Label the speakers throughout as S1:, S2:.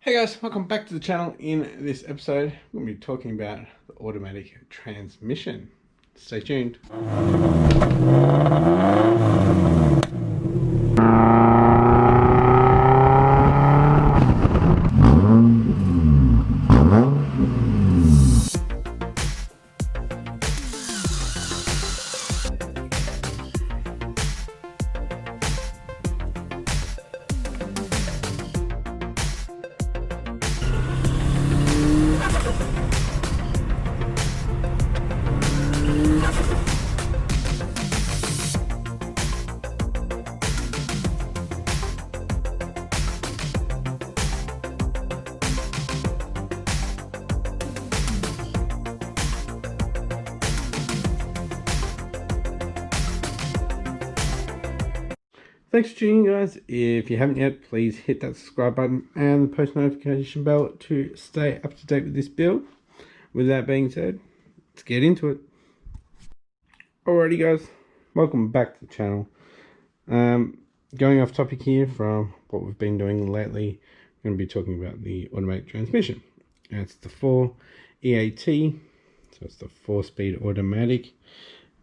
S1: Hey guys, welcome back to the channel. In this episode, we're going to be talking about the automatic transmission. Stay tuned. Thanks for tuning in, guys. If you haven't yet, please hit that subscribe button and the post notification bell to stay up to date with this build. With that being said, let's get into it. Alrighty guys, welcome back to the channel. Going off topic here from what we've been doing lately, I'm going to be talking about the automatic transmission. And it's the 4 EAT, so it's the 4-speed automatic.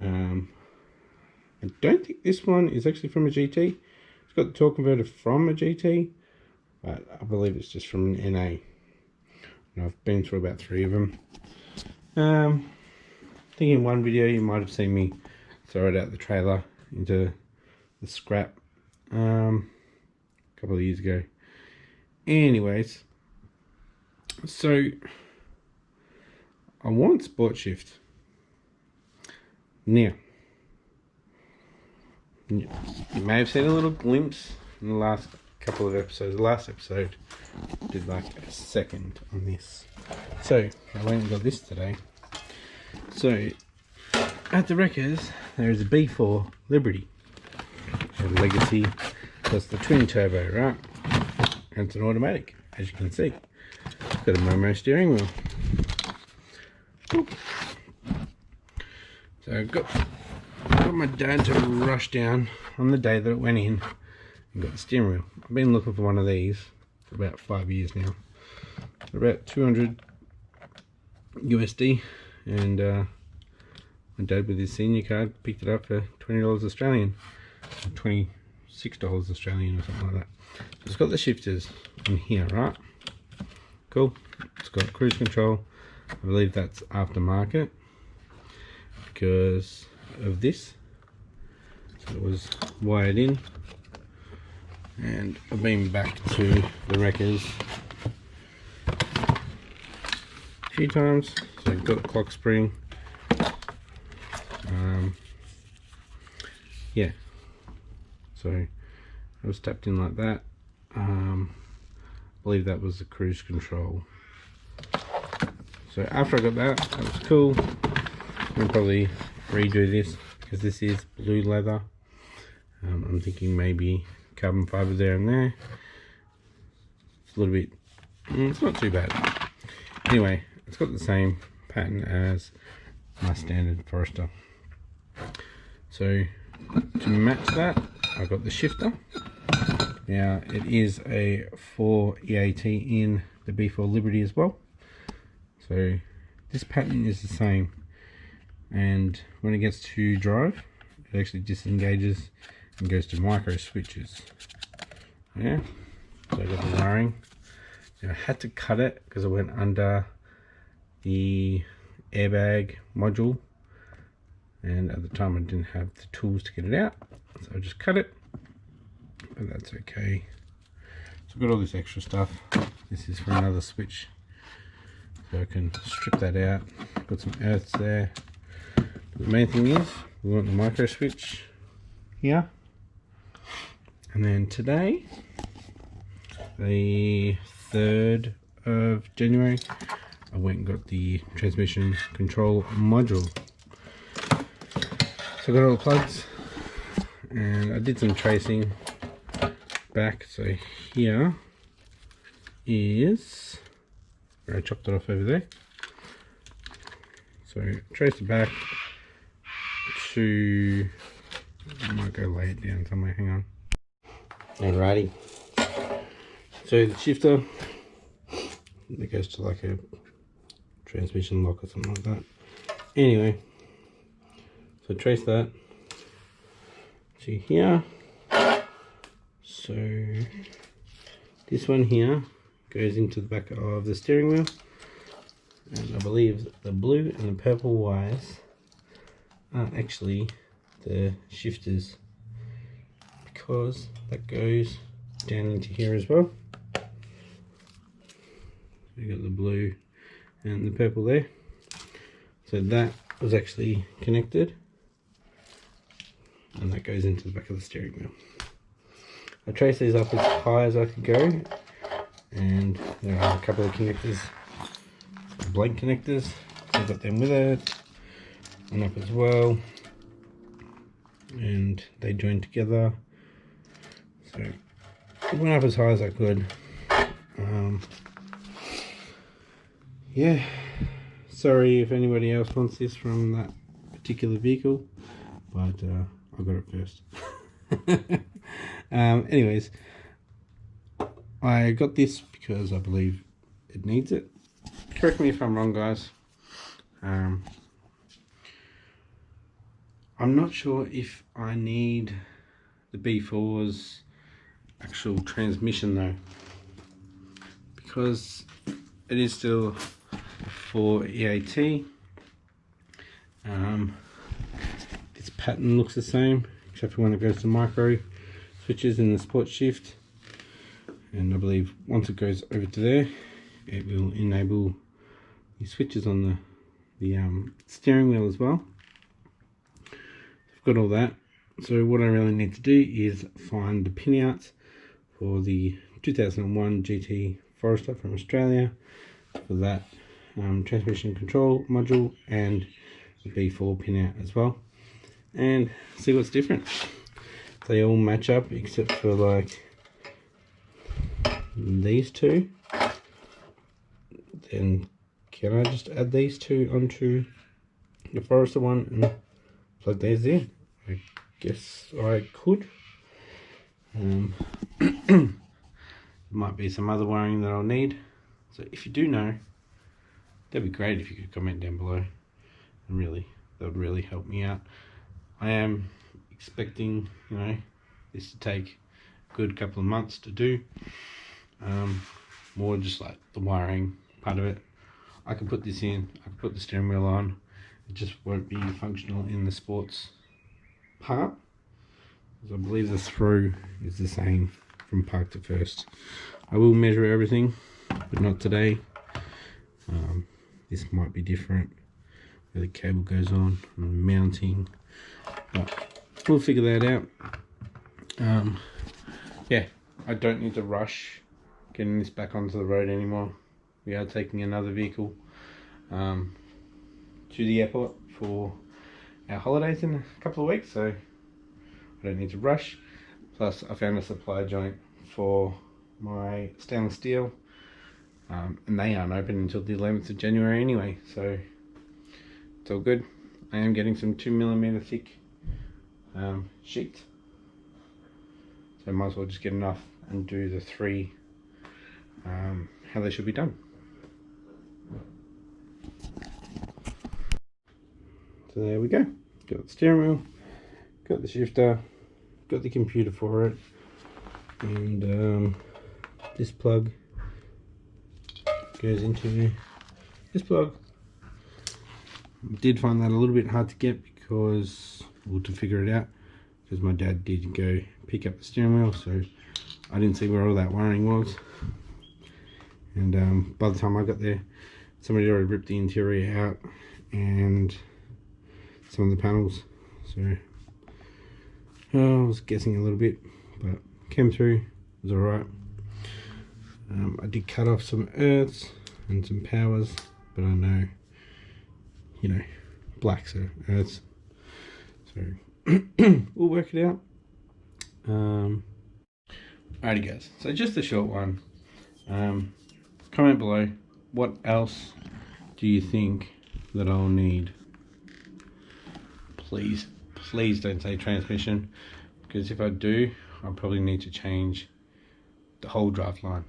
S1: I don't think this one is actually from a GT. It's got the torque converter from a GT, but I believe it's just from an NA. And I've been through about 3 of them. I think in one video you might have seen me throw it out the trailer into the scrap a couple of years ago. Anyways, so I want sport shift. Now, you may have seen a little glimpse in the last couple of episodes. The last episode did like a second on this. So I went and got this today. So at the Wreckers there is a B4 Liberty, a Legacy, plus the twin turbo, right? And it's an automatic, as you can see. It's got a Momo steering wheel. Ooh. So I've got my dad to rush down on the day that it went in and got the steering wheel. I've been looking for one of these for about 5 years now. They're about 200 USD, and my dad with his senior card picked it up for $20 Australian, or $26 Australian or something like that. So it's got the shifters in here, right? Cool. It's got cruise control. I believe that's aftermarket because of this. So it was wired in, and I've been back to the Wreckers a few times. So I've got the clock spring. Yeah, so it was tapped in like that. I believe that was the cruise control. So after I got that, that was cool. I'll probably redo this because this is blue leather. I'm thinking maybe carbon fiber there and there. It's a little bit, it's not too bad. Anyway, it's got the same pattern as my standard Forester. So to match that, I got the shifter. Now it is a 4 EAT in the B4 Liberty as well. So this pattern is the same, and when it gets to drive, it actually disengages and goes to micro switches. Yeah, so I got the wiring. Now I had to cut it because I went under the airbag module, and at the time I didn't have the tools to get it out, so I just cut it, but that's okay. So I've got all this extra stuff. This is for another switch, so I can strip that out. Got some earths there. But the main thing is we want the micro switch here. And then today, the 3rd of January, I went and got the transmission control module. So I got all the plugs, and I did some tracing back. So here is where I chopped it off over there. So trace it back to, I might go lay it down somewhere, hang on. Alrighty, so the shifter that goes to like a transmission lock or something like that. Anyway, so trace that to here. So this one here goes into the back of the steering wheel, and I believe the blue and the purple wires are actually the shifters, because that goes down into here as well. So you got the blue and the purple there. So that was actually connected, and that goes into the back of the steering wheel. I traced these up as high as I could go, and there are a couple of connectors, blank connectors. So I got them with it, one up as well, and they joined together. So I went up as high as I could. Yeah, sorry if anybody else wants this from that particular vehicle, but I got it first. Anyways, I got this because I believe it needs it. Correct me if I'm wrong, guys. I'm not sure if I need the B4's actual transmission though, because it is still for EAT. This pattern looks the same, except for when it goes to micro switches in the sport shift, and I believe once it goes over to there, it will enable the switches on the steering wheel as well. I've got all that, so what I really need to do is find the pinouts for the 2001 GT Forester from Australia for that transmission control module, and the B4 pinout as well, and see what's different. They all match up except for like these two. Then can I just add these two onto the Forester one and plug these in? I guess I could. Might be some other wiring that I'll need. So if you do know, that'd be great if you could comment down below. And really, that would really help me out. I am expecting, you know, this to take a good couple of months to do. More just like the wiring part of it. I can put this in, I can put the steering wheel on. It just won't be functional in the sports part, because I believe the throw is the same from park to first. I will measure everything, but not today. This might be different where the cable goes on and mounting, but we'll figure that out. Yeah, I don't need to rush getting this back onto the road anymore. We are taking another vehicle to the airport for our holidays in a couple of weeks, so I don't need to rush. Plus I found a supply joint for my stainless steel, and they aren't open until the 11th of January anyway, so it's all good. I am getting some 2mm thick sheets, so I might as well just get enough and do the 3 how they should be done. So there we go. Got the steering wheel, got the shifter, got the computer for it, and this plug goes into this plug. I did find that a little bit hard to get because, well, to figure it out, because my dad did go pick up the steering wheel, so I didn't see where all that wiring was. And by the time I got there, somebody already ripped the interior out and some of the panels, so I was guessing a little bit, but came through, it was alright. I did cut off some earths and some powers, but I know, you know, blacks are earths, so we'll work it out. Alrighty guys, so just a short one. Comment below, what else do you think that I'll need? Please don't say transmission, because if I do, I'll probably need to change the whole drive line.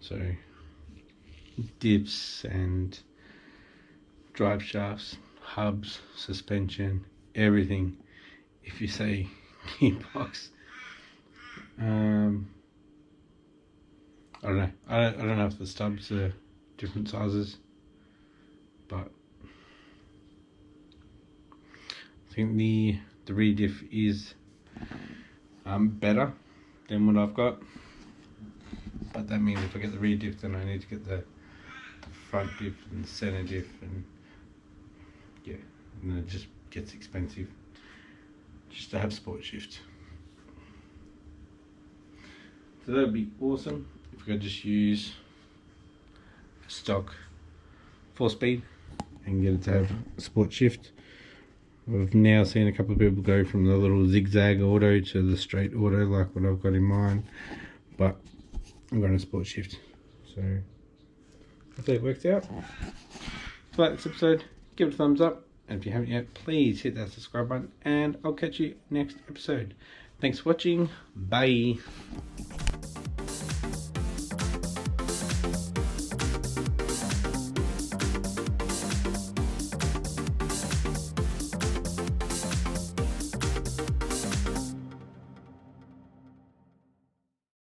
S1: So diffs and drive shafts, hubs, suspension, everything. If you say gearbox, I don't know. I don't know if the stubs are different sizes, but I think the rear diff is better than what I've got. But that means if I get the rear diff, then I need to get the front diff and the center diff, and yeah, and then it just gets expensive just to have sport shift. So that would be awesome if I could just use a stock 4-speed and get it to have a sport shift. I've now seen a couple of people go from the little zigzag auto to the straight auto like what I've got in mind, but I'm going to sport shift, so hopefully it works out. If you like this episode, give it a thumbs up, and if you haven't yet, please hit that subscribe button, and I'll catch you next episode. Thanks for watching. Bye.